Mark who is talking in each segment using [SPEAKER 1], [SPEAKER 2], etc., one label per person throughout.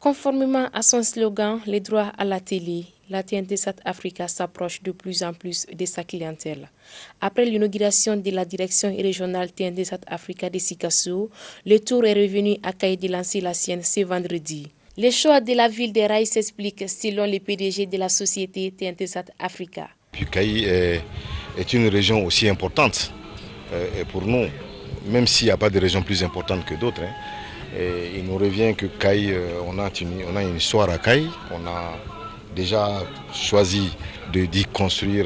[SPEAKER 1] Conformément à son slogan « Les droits à la télé », la TNT Sat Africa s'approche de plus en plus de sa clientèle. Après l'inauguration de la direction régionale TNT Sat Africa de Sikasso, le tour est revenu à Kaï de lancer la sienne ce vendredi. Le choix de la ville de Raï s'explique selon le PDG de la société TNT Sat Africa.
[SPEAKER 2] Kaï est une région aussi importante pour nous, même s'il n'y a pas de région plus importante que d'autres. Il nous revient que Kaï, on a une histoire à Kaï, on a déjà choisi d'y construire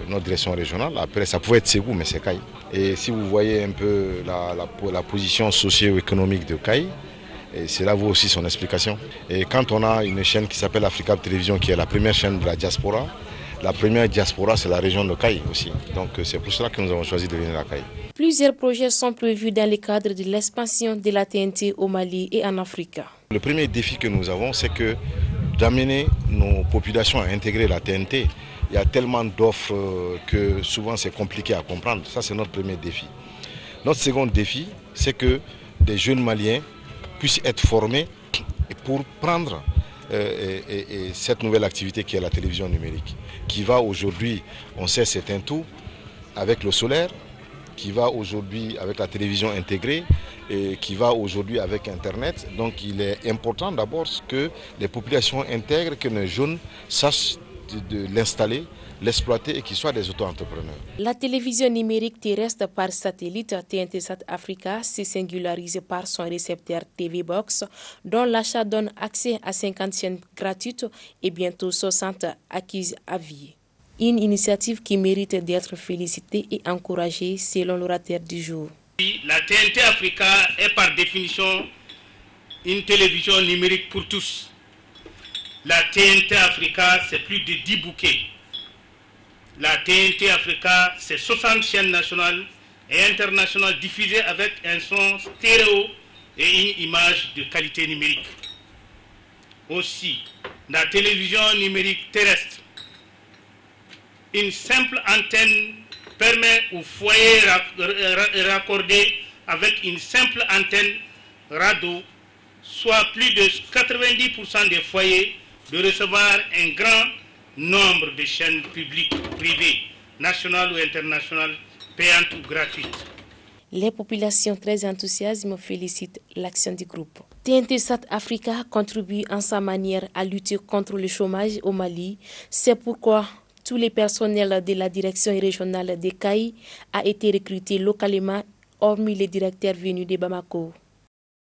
[SPEAKER 2] notre direction régionale. Après, ça pouvait être Ségou, mais c'est Kaï. Et si vous voyez un peu la position socio-économique de Kaï, c'est là vaut aussi son explication. Et quand on a une chaîne qui s'appelle Africa Télévision, qui est la première chaîne de la diaspora, la première diaspora, c'est la région de Kaï aussi. Donc c'est pour cela que nous avons choisi de venir à Kaï.
[SPEAKER 1] Plusieurs projets sont prévus dans le cadre de l'expansion de la TNT au Mali et en Afrique.
[SPEAKER 2] Le premier défi que nous avons, c'est que d'amener nos populations à intégrer la TNT. Il y a tellement d'offres que souvent c'est compliqué à comprendre. Ça, c'est notre premier défi. Notre second défi, c'est que des jeunes Maliens puissent être formés pour prendre cette nouvelle activité qui est la télévision numérique, qui va aujourd'hui, on sait c'est un tout, avec le solaire, qui va aujourd'hui avec la télévision intégrée et qui va aujourd'hui avec Internet. Donc il est important d'abord que les populations intègrent, que les jeunes sachent de l'installer, l'exploiter et qu'ils soient des auto-entrepreneurs.
[SPEAKER 1] La télévision numérique terrestre par satellite TNT Sat Africa se singularise par son récepteur TV Box, dont l'achat donne accès à 50 chaînes gratuites et bientôt 60 acquises à vie. Une initiative qui mérite d'être félicitée et encouragée selon l'orateur du jour.
[SPEAKER 3] La TNT Africa est par définition une télévision numérique pour tous. La TNT Africa, c'est plus de 10 bouquets. La TNT Africa, c'est 60 chaînes nationales et internationales diffusées avec un son stéréo et une image de qualité numérique. Aussi, la télévision numérique terrestre, une simple antenne permet au foyer raccordé avec une simple antenne radio, soit plus de 90% des foyers, de recevoir un grand nombre de chaînes publiques, privées, nationales ou internationales, payantes ou gratuites.
[SPEAKER 1] Les populations très enthousiastes félicitent l'action du groupe. TNT Sat Africa contribue en sa manière à lutter contre le chômage au Mali. C'est pourquoi tous les personnels de la direction régionale de Kaï a été recrutés localement, hormis les directeurs venus de Bamako.